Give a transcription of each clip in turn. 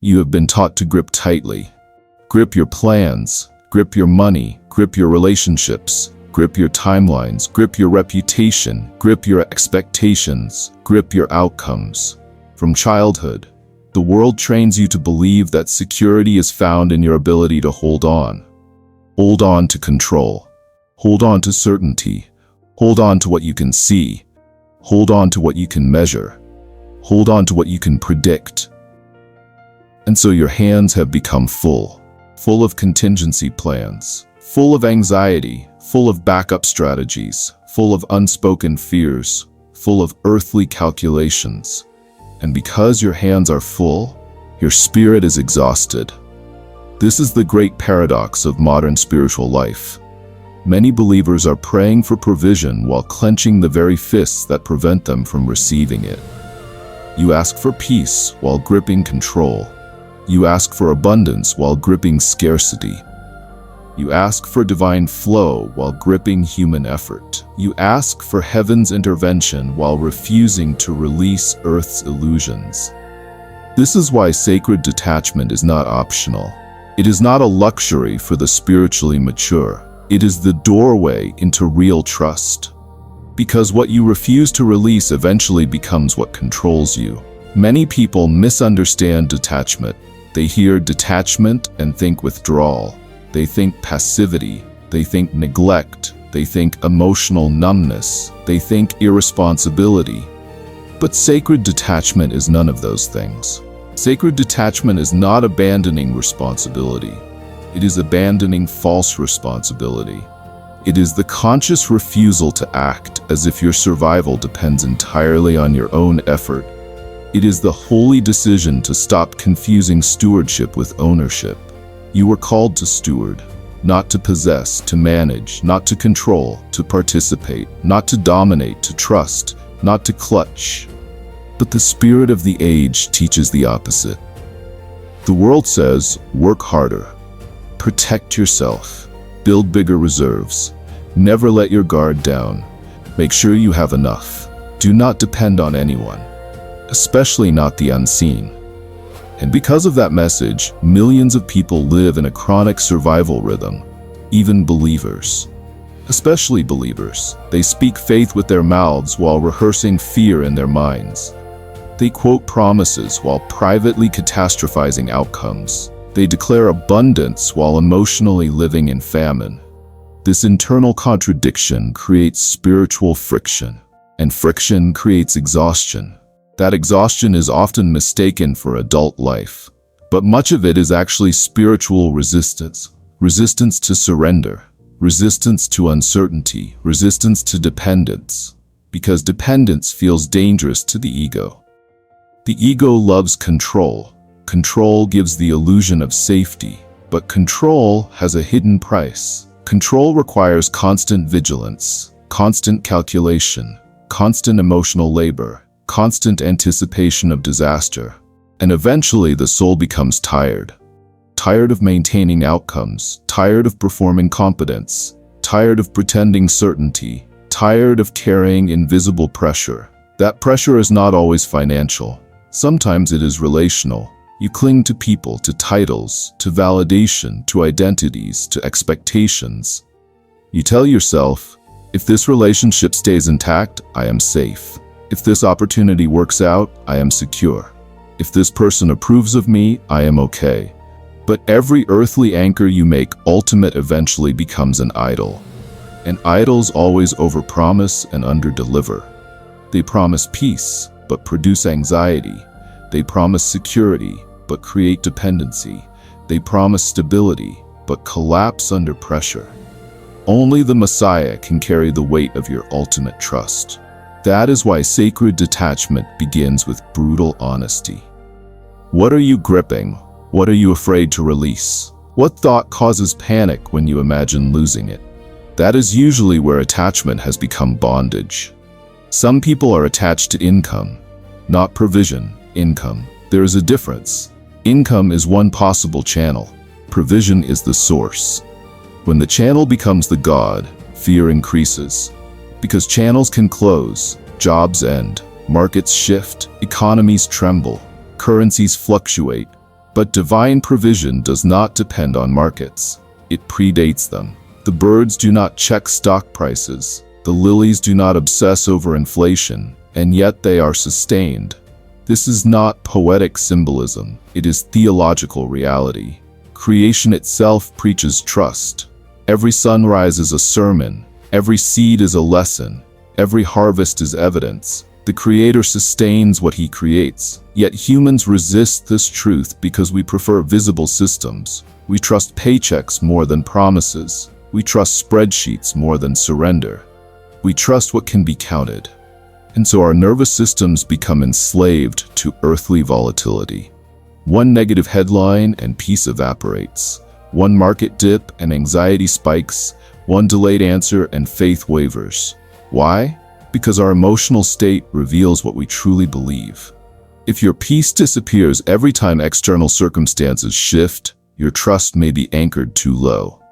You have been taught to grip tightly. Grip your plans, grip your money, grip your relationships, grip your timelines, grip your reputation, grip your expectations, grip your outcomes. From childhood, the world trains you to believe that security is found in your ability to hold on. Hold on to control. Hold on to certainty. Hold on to what you can see. Hold on to what you can measure. Hold on to what you can predict. And so your hands have become full of contingency plans, full of anxiety, full of backup strategies, full of unspoken fears, full of earthly calculations. And because your hands are full, your spirit is exhausted. This is the great paradox of modern spiritual life. Many believers are praying for provision while clenching the very fists that prevent them from receiving it. You ask for peace while gripping control. You ask for abundance while gripping scarcity. You ask for divine flow while gripping human effort. You ask for heaven's intervention while refusing to release earth's illusions. This is why sacred detachment is not optional. It is not a luxury for the spiritually mature. It is the doorway into real trust. Because what you refuse to release eventually becomes what controls you. Many people misunderstand detachment. They hear detachment and think withdrawal. They think passivity. They think neglect. They think emotional numbness. They think irresponsibility. But sacred detachment is none of those things. Sacred detachment is not abandoning responsibility. It is abandoning false responsibility. It is the conscious refusal to act as if your survival depends entirely on your own effort. It is the holy decision to stop confusing stewardship with ownership. You were called to steward, not to possess, to manage, not to control, to participate, not to dominate, to trust, not to clutch. But the spirit of the age teaches the opposite. The world says, work harder, protect yourself, build bigger reserves, never let your guard down, make sure you have enough, do not depend on anyone, especially not the unseen. And because of that message, millions of people live in a chronic survival rhythm, even believers. Especially believers. They speak faith with their mouths while rehearsing fear in their minds. They quote promises while privately catastrophizing outcomes. They declare abundance while emotionally living in famine. This internal contradiction creates spiritual friction, and friction creates exhaustion. That exhaustion is often mistaken for adult life, but much of it is actually spiritual resistance. Resistance to surrender, resistance to uncertainty, resistance to dependence, because dependence feels dangerous to the ego. The ego loves control. Control gives the illusion of safety, but control has a hidden price. Control requires constant vigilance, constant calculation, constant emotional labor, constant anticipation of disaster, and eventually the soul becomes tired. Tired of maintaining outcomes, tired of performing competence, tired of pretending certainty, tired of carrying invisible pressure. That pressure is not always financial. Sometimes it is relational. You cling to people, to titles, to validation, to identities, to expectations. You tell yourself, if this relationship stays intact, I am safe. If this opportunity works out, I am secure. If this person approves of me, I am okay. But every earthly anchor you make ultimate eventually becomes an idol. And idols always overpromise and underdeliver. They promise peace, but produce anxiety. They promise security, but create dependency. They promise stability, but collapse under pressure. Only the Messiah can carry the weight of your ultimate trust. That is why sacred detachment begins with brutal honesty. What are you gripping? What are you afraid to release? What thought causes panic when you imagine losing it? That is usually where attachment has become bondage. Some people are attached to income, not provision, income. There is a difference. Income is one possible channel. Provision is the source. When the channel becomes the god, fear increases. Because channels can close, jobs end, markets shift, economies tremble, currencies fluctuate. But divine provision does not depend on markets. It predates them. The birds do not check stock prices. The lilies do not obsess over inflation, and yet they are sustained. This is not poetic symbolism. It is theological reality. Creation itself preaches trust. Every sunrise is a sermon. Every seed is a lesson. Every harvest is evidence. The Creator sustains what He creates. Yet humans resist this truth because we prefer visible systems. We trust paychecks more than promises. We trust spreadsheets more than surrender. We trust what can be counted. And so our nervous systems become enslaved to earthly volatility. One negative headline and peace evaporates. One market dip and anxiety spikes. One delayed answer and faith wavers. Why? Because our emotional state reveals what we truly believe. If your peace disappears every time external circumstances shift, your trust may be anchored too low.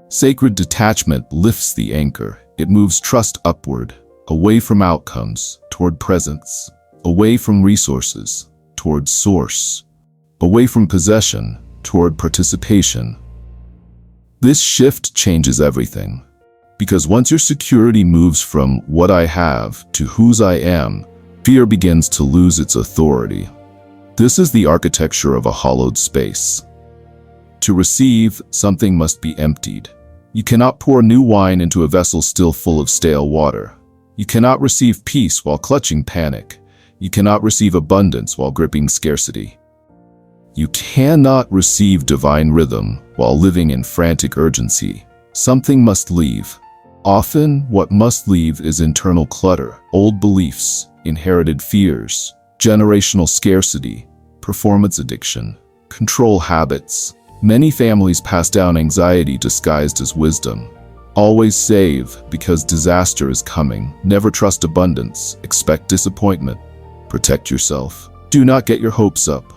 Sacred detachment lifts the anchor. It moves trust upward, away from outcomes, toward presence, away from resources, toward source, away from possession, toward participation. This shift changes everything. Because once your security moves from what I have to whose I am, fear begins to lose its authority. This is the architecture of a hollowed space. To receive, something must be emptied. You cannot pour new wine into a vessel still full of stale water. You cannot receive peace while clutching panic. You cannot receive abundance while gripping scarcity. You cannot receive divine rhythm while living in frantic urgency. Something must leave. Often, what must leave is internal clutter, old beliefs, inherited fears, generational scarcity, performance addiction, control habits. Many families pass down anxiety disguised as wisdom. Always save because disaster is coming. Never trust abundance. Expect disappointment. Protect yourself. Do not get your hopes up.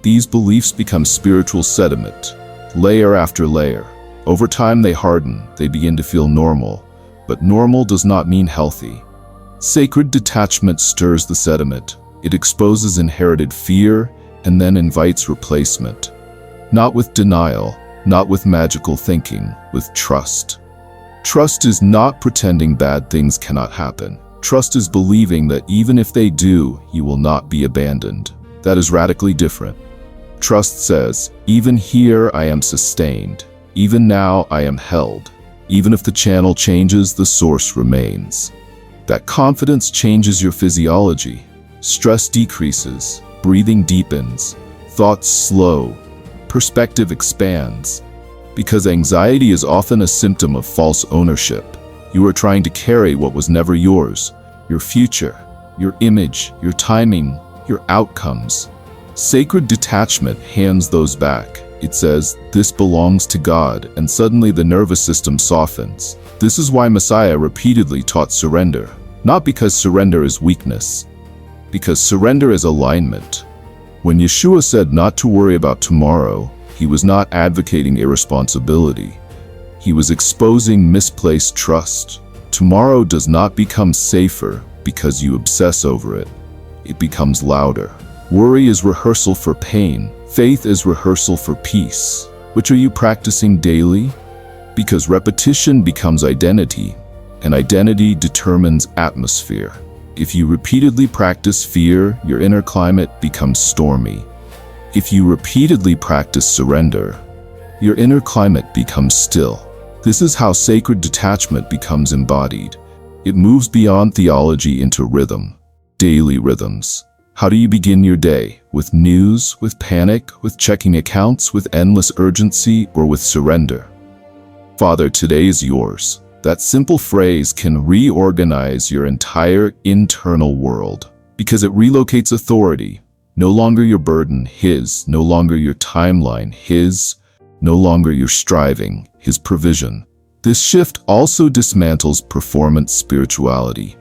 These beliefs become spiritual sediment, layer after layer. Over time they harden, they begin to feel normal, but normal does not mean healthy. Sacred detachment stirs the sediment. It exposes inherited fear and then invites replacement. Not with denial, not with magical thinking, with trust. Trust is not pretending bad things cannot happen. Trust is believing that even if they do, you will not be abandoned. That is radically different. Trust says, even here I am sustained. Even now I am held. Even if the channel changes, the source remains. That confidence changes your physiology. Stress decreases, breathing deepens, thoughts slow, perspective expands. Because anxiety is often a symptom of false ownership. You are trying to carry what was never yours, your future, your image, your timing, your outcomes. Sacred detachment hands those back. It says, this belongs to God, and suddenly the nervous system softens. This is why Messiah repeatedly taught surrender. Not because surrender is weakness, because surrender is alignment. When Yeshua said not to worry about tomorrow, he was not advocating irresponsibility. He was exposing misplaced trust. Tomorrow does not become safer because you obsess over it. It becomes louder. Worry is rehearsal for pain. Faith is rehearsal for peace. Which are you practicing daily? Because repetition becomes identity, and identity determines atmosphere. If you repeatedly practice fear, your inner climate becomes stormy. If you repeatedly practice surrender, your inner climate becomes still. This is how sacred detachment becomes embodied. It moves beyond theology into rhythm, daily rhythms. How do you begin your day? With news, with panic, with checking accounts, with endless urgency, or with surrender? Father, today is yours. That simple phrase can reorganize your entire internal world because it relocates authority. No longer your burden, His. No longer your timeline, His. No longer your striving, His provision. This shift also dismantles performance spirituality.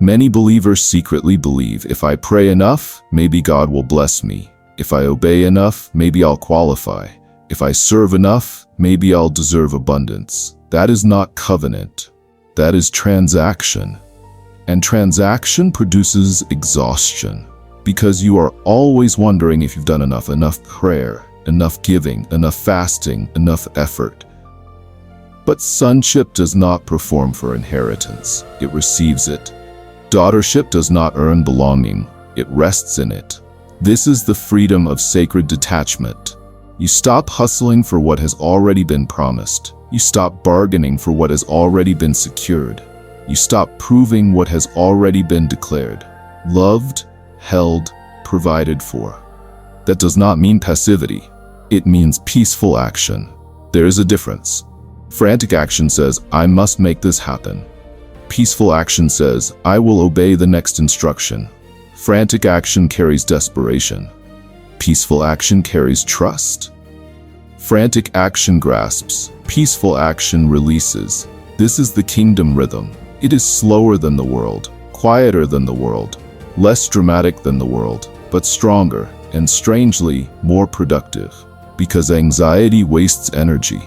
Many believers secretly believe, if I pray enough, maybe God will bless me. If I obey enough, maybe I'll qualify. If I serve enough, maybe I'll deserve abundance. That is not covenant. That is transaction. And transaction produces exhaustion because you are always wondering if you've done enough prayer, enough giving, enough fasting, enough effort. But sonship does not perform for inheritance, it receives it. Daughtership does not earn belonging, it rests in it. This is the freedom of sacred detachment. You stop hustling for what has already been promised. You stop bargaining for what has already been secured. You stop proving what has already been declared. Loved, held, provided for. That does not mean passivity. It means peaceful action. There is a difference. Frantic action says, I must make this happen. Peaceful action says, I will obey the next instruction. Frantic action carries desperation. Peaceful action carries trust. Frantic action grasps. Peaceful action releases. This is the kingdom rhythm. It is slower than the world, quieter than the world, less dramatic than the world, but stronger and strangely more productive. Because anxiety wastes energy.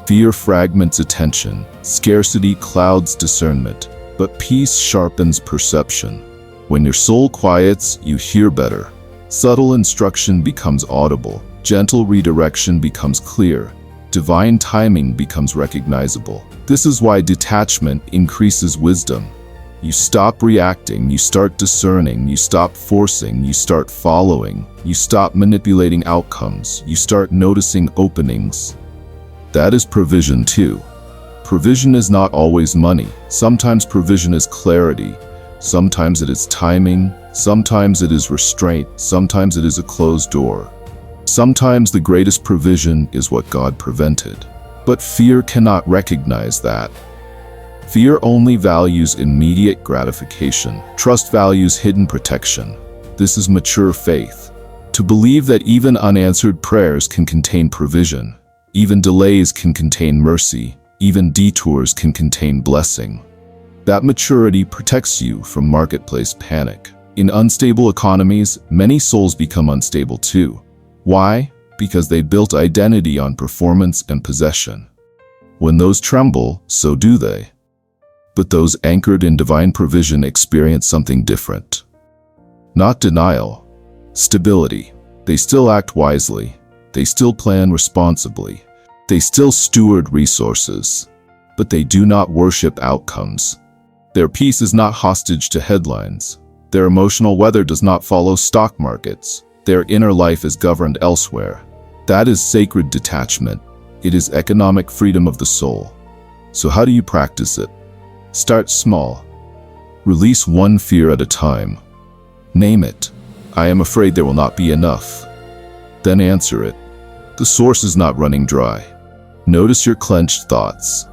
Fear fragments attention. Scarcity clouds discernment. But peace sharpens perception. When your soul quiets, you hear better. Subtle instruction becomes audible. Gentle redirection becomes clear. Divine timing becomes recognizable. This is why detachment increases wisdom. You stop reacting, you start discerning, you stop forcing, you start following, you stop manipulating outcomes, you start noticing openings. That is provision too. Provision is not always money. Sometimes provision is clarity. Sometimes it is timing. Sometimes it is restraint. Sometimes it is a closed door. Sometimes the greatest provision is what God prevented. But fear cannot recognize that. Fear only values immediate gratification. Trust values hidden protection. This is mature faith. To believe that even unanswered prayers can contain provision. Even delays can contain mercy. Even detours can contain blessing. That maturity protects you from marketplace panic. In unstable economies, many souls become unstable too. Why? Because they built identity on performance and possession. When those tremble, so do they. But those anchored in divine provision experience something different. Not denial, stability. They still act wisely. They still plan responsibly. They still steward resources, but they do not worship outcomes. Their peace is not hostage to headlines. Their emotional weather does not follow stock markets. Their inner life is governed elsewhere. That is sacred detachment. It is economic freedom of the soul. So how do you practice it? Start small. Release one fear at a time. Name it. I am afraid there will not be enough. Then answer it. The source is not running dry. Notice your clenched thoughts.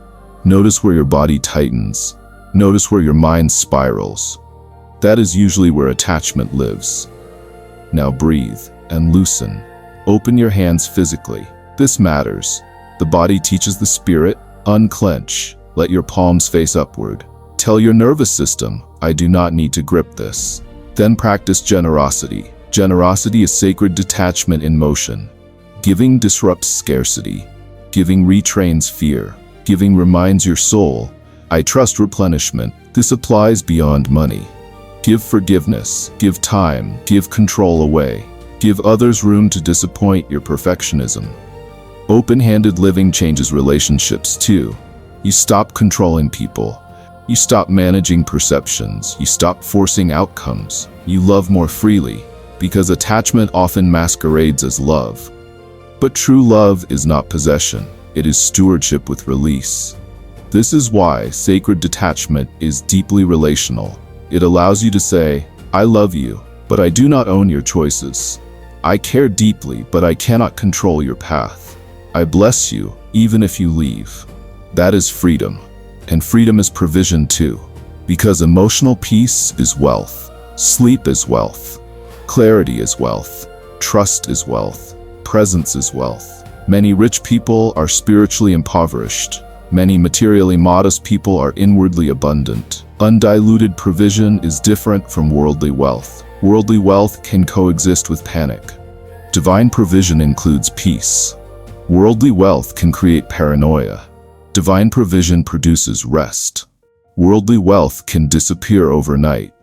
Notice where your body tightens. Notice where your mind spirals. That is usually where attachment lives. Now breathe and loosen. Open your hands physically. This matters. The body teaches the spirit. Unclench. Let your palms face upward. Tell your nervous system, I do not need to grip this. Then practice generosity. Generosity is sacred detachment in motion. Giving disrupts scarcity. Giving retrains fear. Giving reminds your soul, I trust replenishment. This applies beyond money. Give forgiveness. Give time. Give control away. Give others room to disappoint your perfectionism. Open-handed living changes relationships too. You stop controlling people. You stop managing perceptions. You stop forcing outcomes. You love more freely, because attachment often masquerades as love. But true love is not possession. It is stewardship with release. This is why sacred detachment is deeply relational. It allows you to say, I love you, but I do not own your choices. I care deeply, but I cannot control your path. I bless you, even if you leave. That is freedom. And freedom is provision too. Because emotional peace is wealth. Sleep is wealth. Clarity is wealth. Trust is wealth. Presence is wealth. Many rich people are spiritually impoverished. Many materially modest people are inwardly abundant. Undiluted provision is different from worldly wealth. Worldly wealth can coexist with panic. Divine provision includes peace. Worldly wealth can create paranoia. Divine provision produces rest. Worldly wealth can disappear overnight.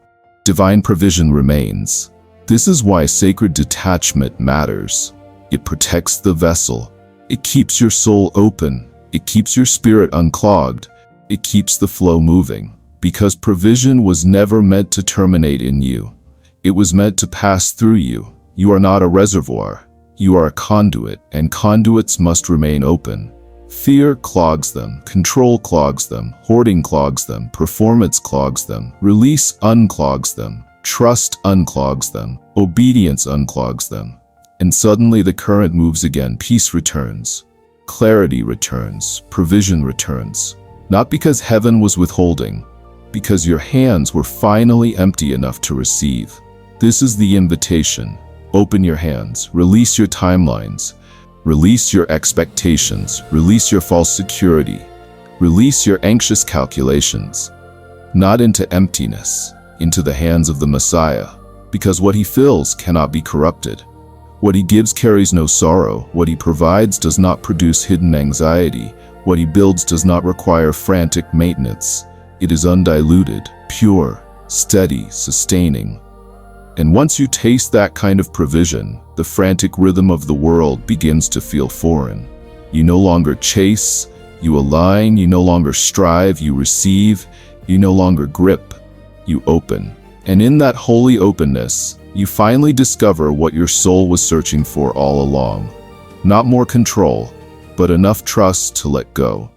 Divine provision remains. This is why sacred detachment matters. It protects the vessel. It keeps your soul open. It keeps your spirit unclogged. It keeps the flow moving. Because provision was never meant to terminate in you. It was meant to pass through you. You are not a reservoir. You are a conduit, and conduits must remain open. Fear clogs them, control clogs them, hoarding clogs them, performance clogs them, release unclogs them, trust unclogs them, obedience unclogs them. And suddenly the current moves again, peace returns, clarity returns, provision returns. Not because heaven was withholding, because your hands were finally empty enough to receive. This is the invitation. Open your hands, release your timelines, release your expectations, release your false security, release your anxious calculations, not into emptiness, into the hands of the Messiah, because what he fills cannot be corrupted. What he gives carries no sorrow. What he provides does not produce hidden anxiety. What he builds does not require frantic maintenance. It is undiluted, pure, steady, sustaining. And once you taste that kind of provision, the frantic rhythm of the world begins to feel foreign. You no longer chase, you align, you no longer strive, you receive, you no longer grip, you open. And in that holy openness, you finally discover what your soul was searching for all along. Not more control, but enough trust to let go.